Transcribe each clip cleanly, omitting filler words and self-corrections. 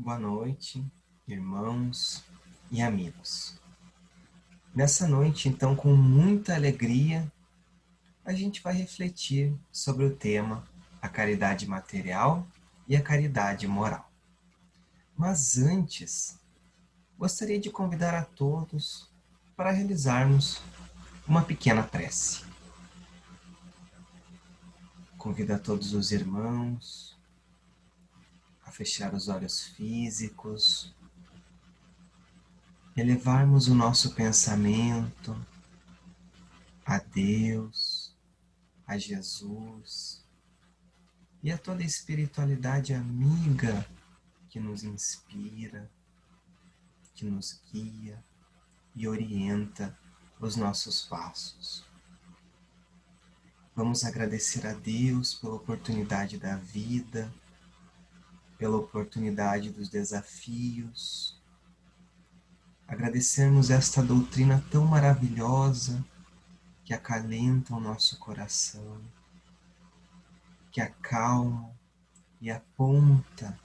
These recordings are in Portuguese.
Boa noite, irmãos e amigos. Nessa noite, então, com muita alegria, a gente vai refletir sobre o tema a caridade material e a caridade moral. Mas antes, gostaria de convidar a todos para realizarmos uma pequena prece. Convido a todos os irmãos a fechar os olhos físicos, elevarmos o nosso pensamento a Deus, a Jesus e a toda a espiritualidade amiga que nos inspira, que nos guia e orienta os nossos passos. Vamos agradecer a Deus pela oportunidade da vida, pela oportunidade dos desafios. Agradecermos esta doutrina tão maravilhosa que acalenta o nosso coração, que acalma e aponta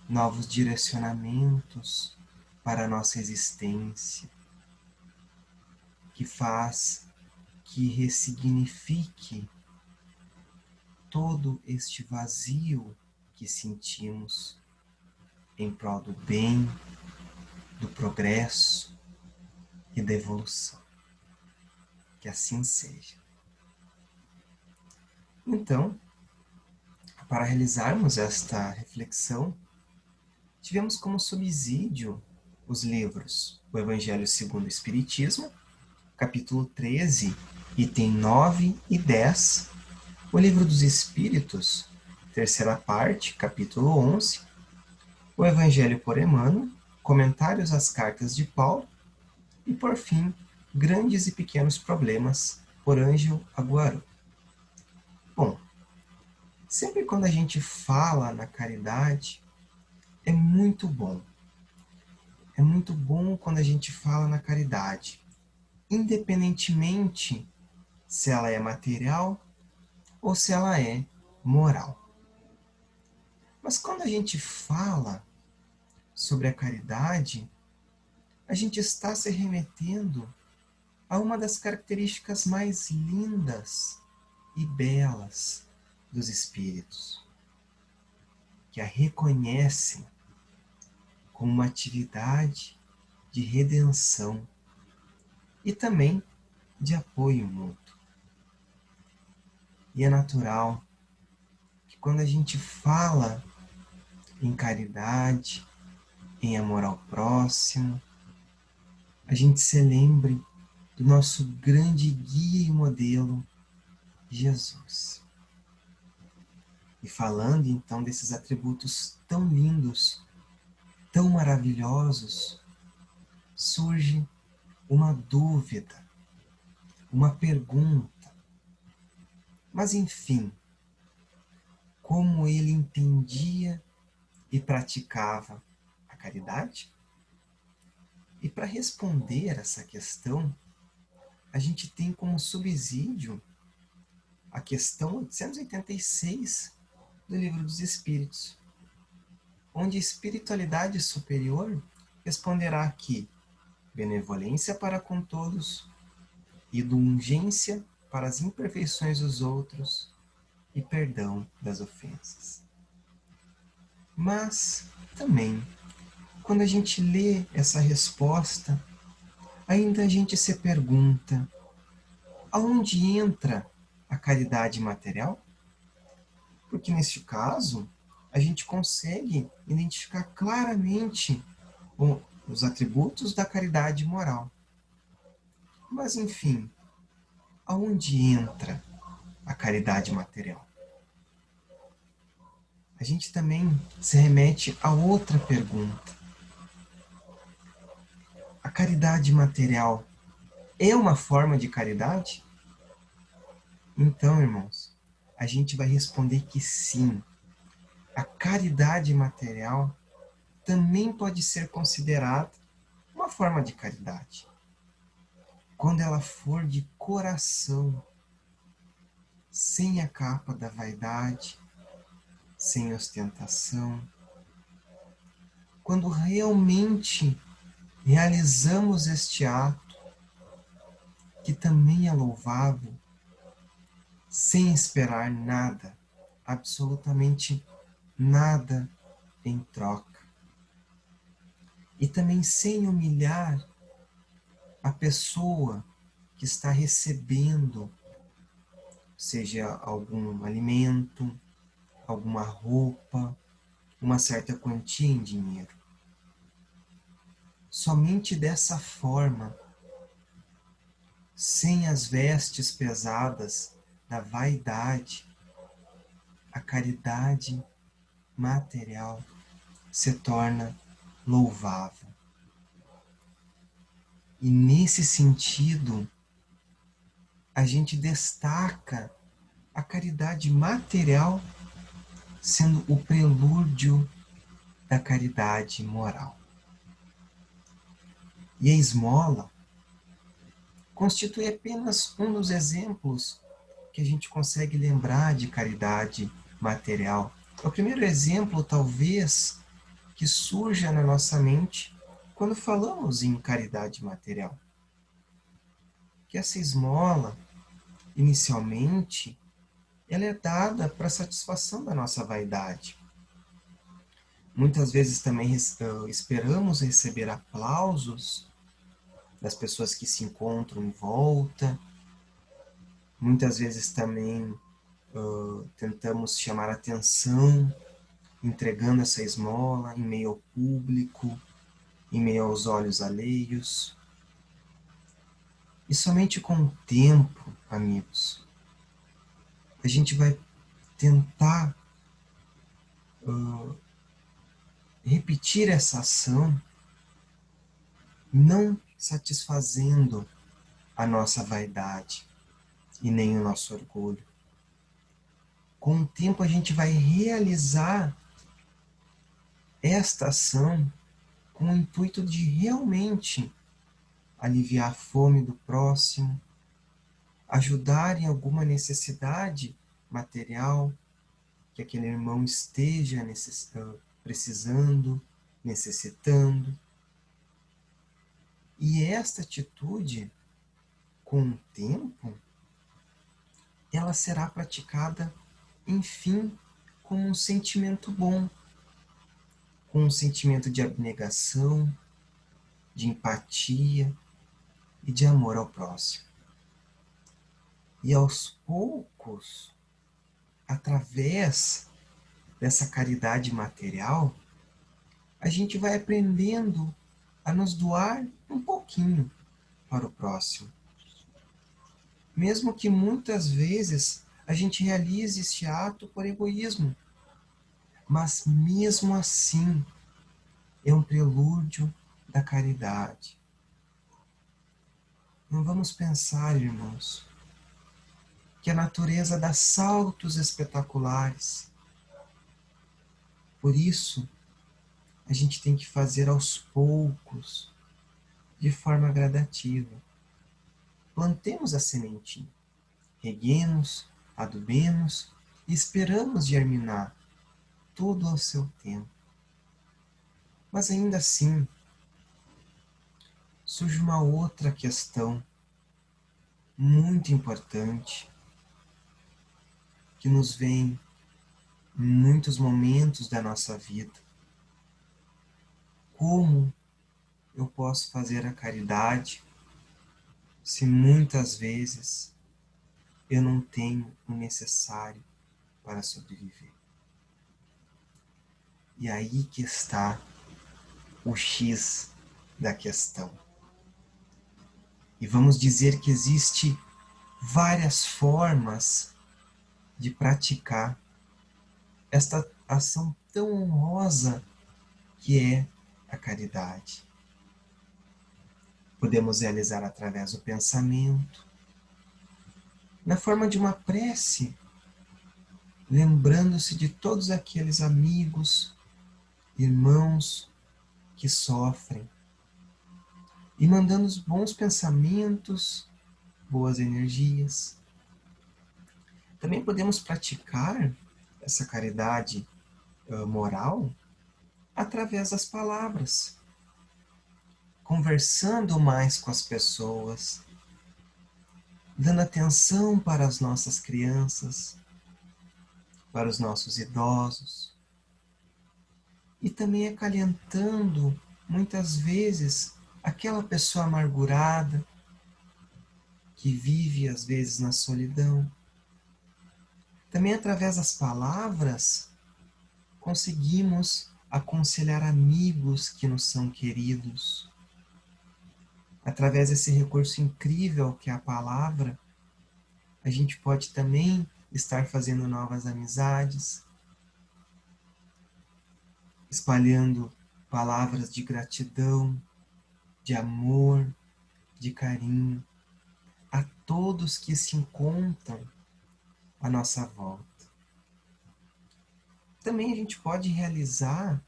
novos direcionamentos para a nossa existência, que faz que ressignifique todo este vazio que sentimos em prol do bem, do progresso e da evolução. Que assim seja. Então, para realizarmos esta reflexão, tivemos como subsídio os livros O Evangelho segundo o Espiritismo, capítulo 13, item 9 e 10, o Livro dos Espíritos, terceira parte, capítulo 11, o Evangelho por Emmanuel, comentários às cartas de Paulo e, por fim, Grandes e Pequenos Problemas, por Ângelo Aguaró. Bom, sempre quando a gente fala na caridade, é muito bom. É muito bom quando a gente fala na caridade, independentemente se ela é material ou se ela é moral. Mas quando a gente fala sobre a caridade, a gente está se remetendo a uma das características mais lindas e belas dos espíritos, que a reconhecem como uma atividade de redenção e também de apoio mútuo. E é natural que quando a gente fala em caridade, em amor ao próximo, a gente se lembre do nosso grande guia e modelo, Jesus. E falando então desses atributos tão lindos, tão maravilhosos, surge uma dúvida, uma pergunta. Mas enfim, como ele entendia e praticava a caridade? E para responder essa questão, a gente tem como subsídio a questão 886 do Livro dos Espíritos, onde a espiritualidade superior responderá que benevolência para com todos, indulgência para as imperfeições dos outros e perdão das ofensas. Mas também, quando a gente lê essa resposta, ainda a gente se pergunta: aonde entra a caridade material? Porque neste caso, a gente consegue identificar claramente os atributos da caridade moral. Mas enfim, aonde entra a caridade material? A gente também se remete a outra pergunta. A caridade material é uma forma de caridade? Então, irmãos, a gente vai responder que sim. A caridade material também pode ser considerada uma forma de caridade, quando ela for de coração, sem a capa da vaidade, sem ostentação, quando realmente realizamos este ato, que também é louvável, sem esperar nada, absolutamente nada em troca. E também sem humilhar a pessoa que está recebendo, seja algum alimento, alguma roupa, uma certa quantia em dinheiro. Somente dessa forma, sem as vestes pesadas da vaidade, a caridade material se torna louvável. E nesse sentido, a gente destaca a caridade material sendo o prelúdio da caridade moral. E a esmola constitui apenas um dos exemplos que a gente consegue lembrar de caridade material. O primeiro exemplo, talvez, que surja na nossa mente quando falamos em caridade material. Que essa esmola, inicialmente, ela é dada para a satisfação da nossa vaidade. Muitas vezes também esperamos receber aplausos das pessoas que se encontram em volta. Muitas vezes também tentamos chamar atenção, entregando essa esmola em meio ao público, em meio aos olhos alheios. E somente com o tempo, amigos, a gente vai tentar repetir essa ação, não satisfazendo a nossa vaidade e nem o nosso orgulho. Com o tempo a gente vai realizar esta ação com o intuito de realmente aliviar a fome do próximo, ajudar em alguma necessidade material que aquele irmão esteja precisando, necessitando. E esta atitude, com o tempo, ela será praticada, enfim, com um sentimento bom, com um sentimento de abnegação, de empatia e de amor ao próximo. E aos poucos, através dessa caridade material, a gente vai aprendendo a nos doar um pouquinho para o próximo. Mesmo que muitas vezes a gente realize este ato por egoísmo, mas mesmo assim é um prelúdio da caridade. Não vamos pensar, irmãos, que a natureza dá saltos espetaculares. Por isso, a gente tem que fazer aos poucos, de forma gradativa. Plantemos a sementinha, reguemos, adubemos e esperamos germinar, tudo ao seu tempo. Mas ainda assim, surge uma outra questão muito importante que nos vem em muitos momentos da nossa vida. Como eu posso fazer a caridade se muitas vezes eu não tenho o necessário para sobreviver? E aí que está o X da questão. E vamos dizer que existe várias formas de praticar esta ação tão honrosa que é a caridade. Podemos realizar através do pensamento, na forma de uma prece, lembrando-se de todos aqueles amigos, irmãos que sofrem, e mandando os bons pensamentos, boas energias. Também podemos praticar essa caridade moral através das palavras, conversando mais com as pessoas, dando atenção para as nossas crianças, para os nossos idosos, e também acalentando, muitas vezes, aquela pessoa amargurada que vive, às vezes, na solidão. Também, através das palavras, conseguimos aconselhar amigos que nos são queridos. Através desse recurso incrível que é a palavra, a gente pode também estar fazendo novas amizades, espalhando palavras de gratidão, de amor, de carinho a todos que se encontram à nossa volta. Também a gente pode realizar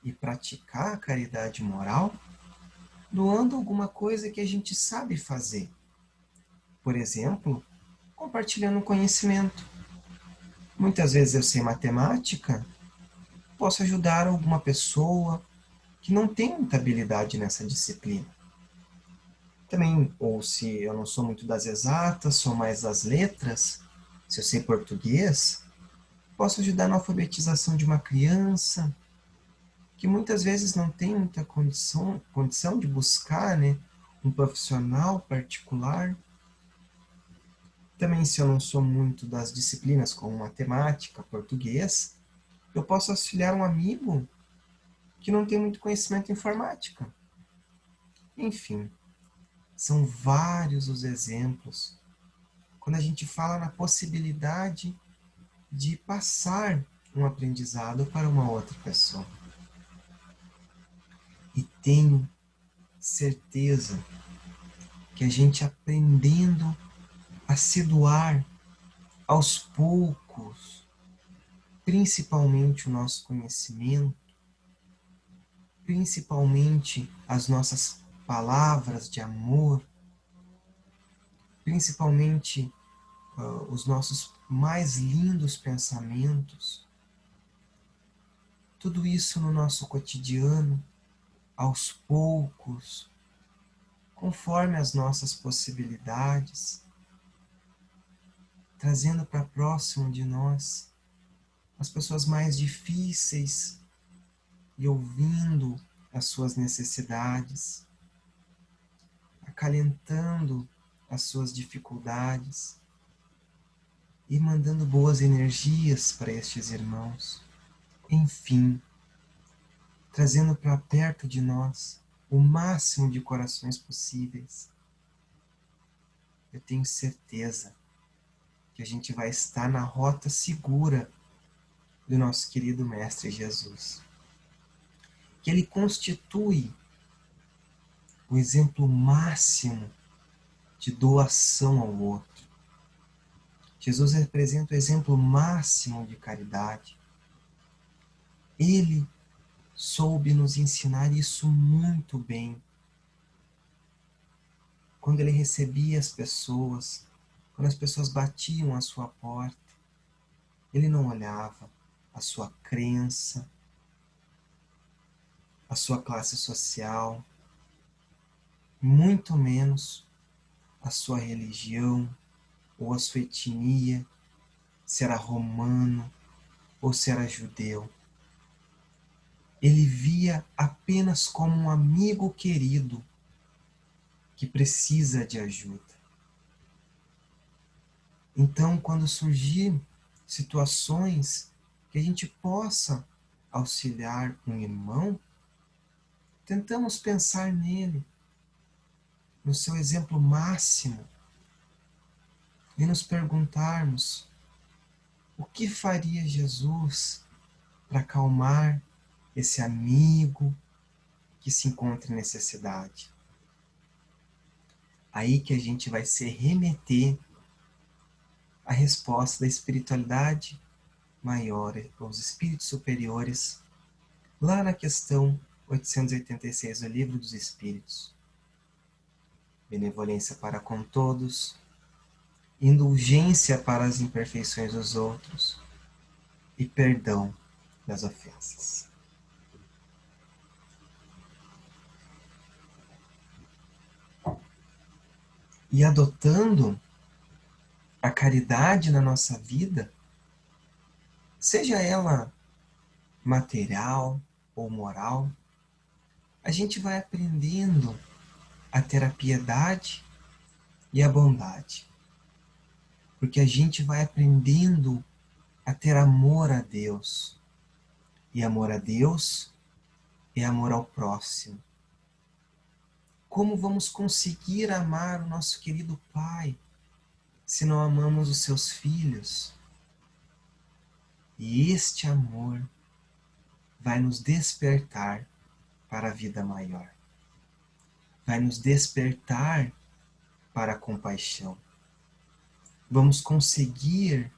e praticar a caridade moral doando alguma coisa que a gente sabe fazer. Por exemplo, compartilhando conhecimento. Muitas vezes eu sei matemática, posso ajudar alguma pessoa que não tem muita habilidade nessa disciplina. Também, ou se eu não sou muito das exatas, sou mais das letras, se eu sei português, posso ajudar na alfabetização de uma criança que muitas vezes não tem muita condição de buscar, né, um profissional particular. Também, se eu não sou muito das disciplinas como matemática, português, eu posso auxiliar um amigo que não tem muito conhecimento em informática. Enfim, são vários os exemplos quando a gente fala na possibilidade de passar um aprendizado para uma outra pessoa. E tenho certeza que a gente aprendendo a se doar aos poucos, principalmente o nosso conhecimento, principalmente as nossas palavras de amor, principalmente os nossos mais lindos pensamentos, tudo isso no nosso cotidiano, aos poucos, conforme as nossas possibilidades, trazendo para próximo de nós as pessoas mais difíceis e ouvindo as suas necessidades, acalentando as suas dificuldades e mandando boas energias para estes irmãos. Enfim, trazendo para perto de nós o máximo de corações possíveis. Eu tenho certeza que a gente vai estar na rota segura do nosso querido Mestre Jesus. Que ele constitui o exemplo máximo de doação ao outro. Jesus representa o exemplo máximo de caridade. Ele soube nos ensinar isso muito bem. Quando ele recebia as pessoas, quando as pessoas batiam à sua porta, ele não olhava a sua crença, a sua classe social, muito menos a sua religião ou a sua etnia, se era romano ou se era judeu. Ele via apenas como um amigo querido que precisa de ajuda. Então, quando surgir situações que a gente possa auxiliar um irmão, tentamos pensar nele, no seu exemplo máximo, e nos perguntarmos o que faria Jesus para acalmar esse amigo que se encontra em necessidade. Aí que a gente vai se remeter à resposta da espiritualidade maior, os espíritos superiores, lá na questão 886 do Livro dos Espíritos. Benevolência para com todos, indulgência para as imperfeições dos outros e perdão das ofensas. e adotando a caridade na nossa vida, seja ela material ou moral, a gente vai aprendendo a ter a piedade e a bondade. Porque a gente vai aprendendo a ter amor a Deus. E amor a Deus é amor ao próximo. Como vamos conseguir amar o nosso querido Pai se não amamos os seus filhos? E este amor vai nos despertar para a vida maior. Vai nos despertar para a compaixão. Vamos conseguir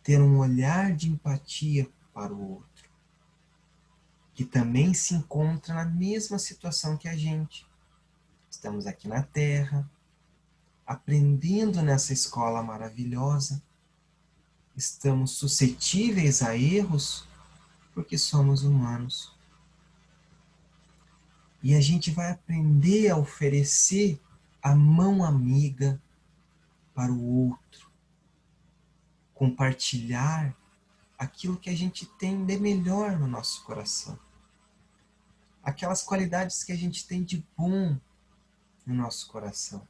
ter um olhar de empatia para o outro, que também se encontra na mesma situação que a gente. Estamos aqui na Terra, aprendendo nessa escola maravilhosa. Estamos suscetíveis a erros porque somos humanos. E a gente vai aprender a oferecer a mão amiga para o outro, compartilhar aquilo que a gente tem de melhor no nosso coração, aquelas qualidades que a gente tem de bom no nosso coração.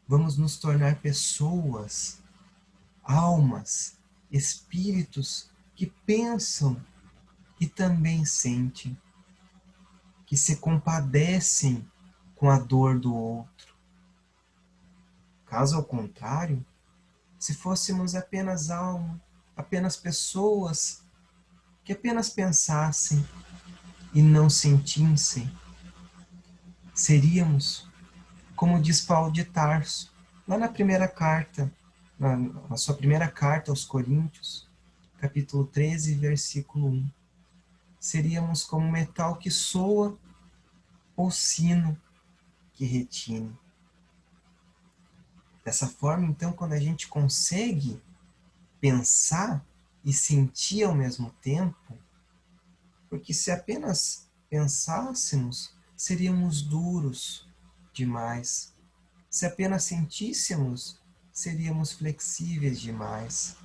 Vamos nos tornar pessoas, almas, espíritos que pensam e também sentem, que se compadecem com a dor do outro. Caso ao contrário, se fôssemos apenas alma, apenas pessoas que apenas pensassem e não sentissem, seríamos, como diz Paulo de Tarso, lá na primeira carta, na sua primeira carta aos Coríntios, capítulo 13, versículo 1. Seríamos como metal que soa ou sino que retine. Dessa forma, então, quando a gente consegue pensar e sentir ao mesmo tempo, porque se apenas pensássemos, seríamos duros demais. Se apenas sentíssemos, seríamos flexíveis demais.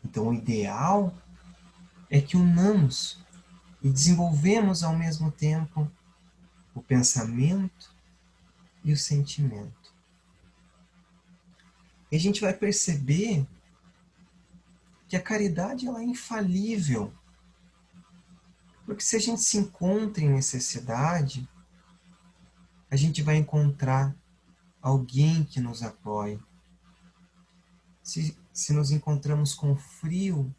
Então, o ideal é que unamos e desenvolvemos ao mesmo tempo o pensamento e o sentimento. E a gente vai perceber que a caridade ela é infalível. Porque se a gente se encontra em necessidade, a gente vai encontrar alguém que nos apoie. Se nos encontramos com frio,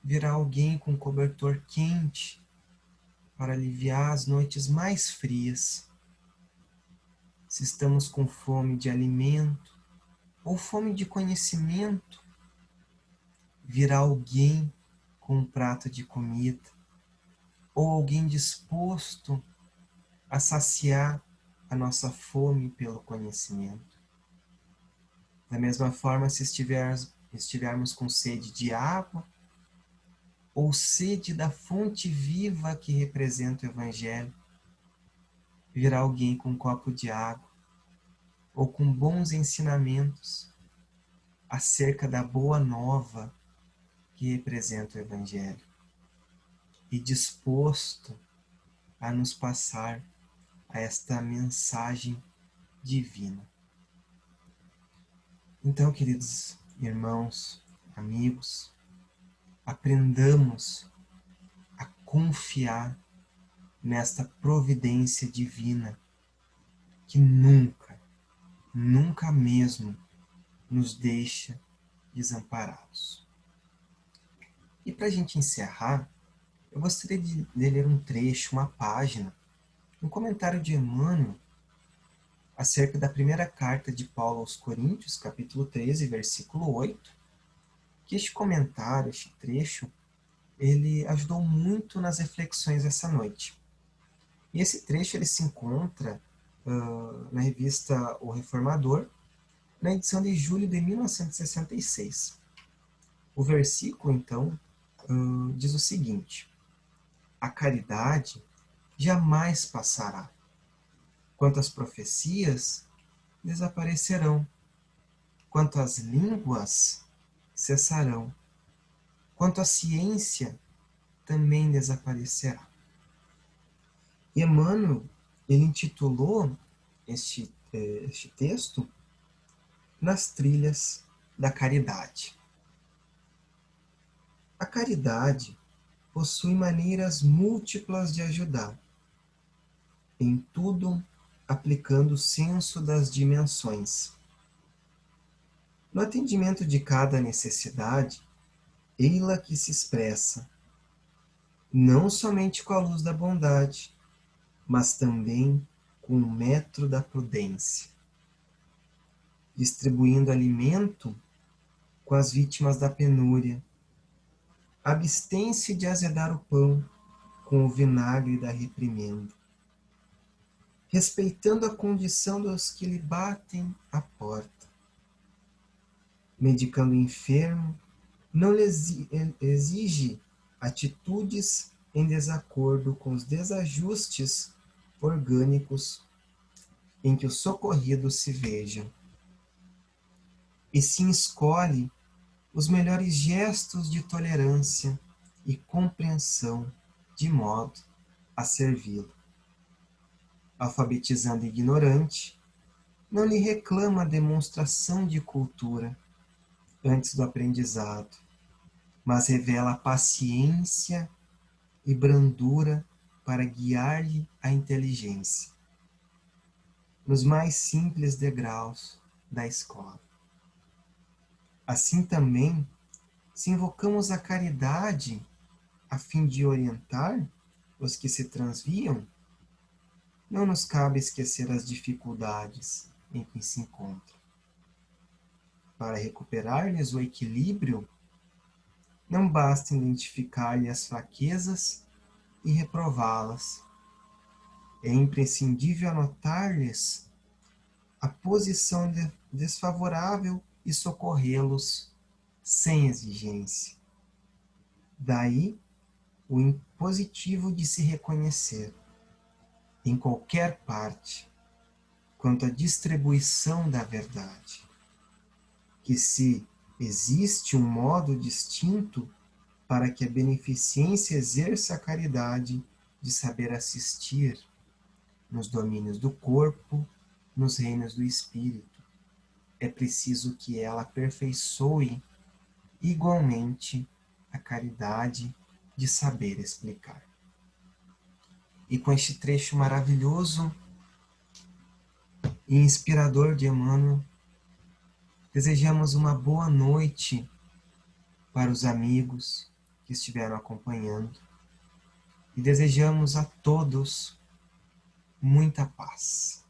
virá alguém com cobertor quente para aliviar as noites mais frias. Se estamos com fome de alimento ou fome de conhecimento, virá alguém com um prato de comida ou alguém disposto a saciar a nossa fome pelo conhecimento. Da mesma forma, se estivermos com sede de água, ou sede da fonte viva que representa o Evangelho, virá alguém com um copo de água, ou com bons ensinamentos acerca da boa nova que representa o Evangelho, e disposto a nos passar a esta mensagem divina. Então, queridos irmãos, amigos, aprendamos a confiar nesta providência divina que nunca, nunca mesmo nos deixa desamparados. E para a gente encerrar, eu gostaria de ler um trecho, uma página, um comentário de Emmanuel acerca da primeira carta de Paulo aos Coríntios, capítulo 13, versículo 8, que este comentário, este trecho, ele ajudou muito nas reflexões essa noite. E esse trecho ele se encontra na revista O Reformador, na edição de julho de 1966. O versículo, então, diz o seguinte: a caridade jamais passará. Quanto às profecias, desaparecerão, quanto às línguas cessarão, quanto à ciência também desaparecerá. Emmanuel, ele intitulou este texto Nas Trilhas da Caridade. A caridade possui maneiras múltiplas de ajudar, em tudo aplicando o senso das dimensões. No atendimento de cada necessidade, ei-la que se expressa, não somente com a luz da bondade, mas também com o metro da prudência, distribuindo alimento com as vítimas da penúria, abstém-se de azedar o pão com o vinagre da reprimenda, respeitando a condição dos que lhe batem à porta, medicando o enfermo, não lhe exige atitudes em desacordo com os desajustes orgânicos em que os socorridos se vejam, e sim escolhe os melhores gestos de tolerância e compreensão de modo a servi-lo. Alfabetizando o ignorante, não lhe reclama a demonstração de cultura antes do aprendizado, mas revela paciência e brandura para guiar-lhe a inteligência nos mais simples degraus da escola. Assim também, se invocamos a caridade a fim de orientar os que se transviam, não nos cabe esquecer as dificuldades em que se encontram. Para recuperar-lhes o equilíbrio, não basta identificar-lhe as fraquezas e reprová-las. É imprescindível anotar-lhes a posição desfavorável e socorrê-los sem exigência. Daí o impositivo de se reconhecer, em qualquer parte, quanto à distribuição da verdade, que se existe um modo distinto para que a beneficência exerça a caridade de saber assistir nos domínios do corpo, nos reinos do espírito, é preciso que ela aperfeiçoe igualmente a caridade de saber explicar. E com este trecho maravilhoso e inspirador de Emmanuel, desejamos uma boa noite para os amigos que estiveram acompanhando e desejamos a todos muita paz.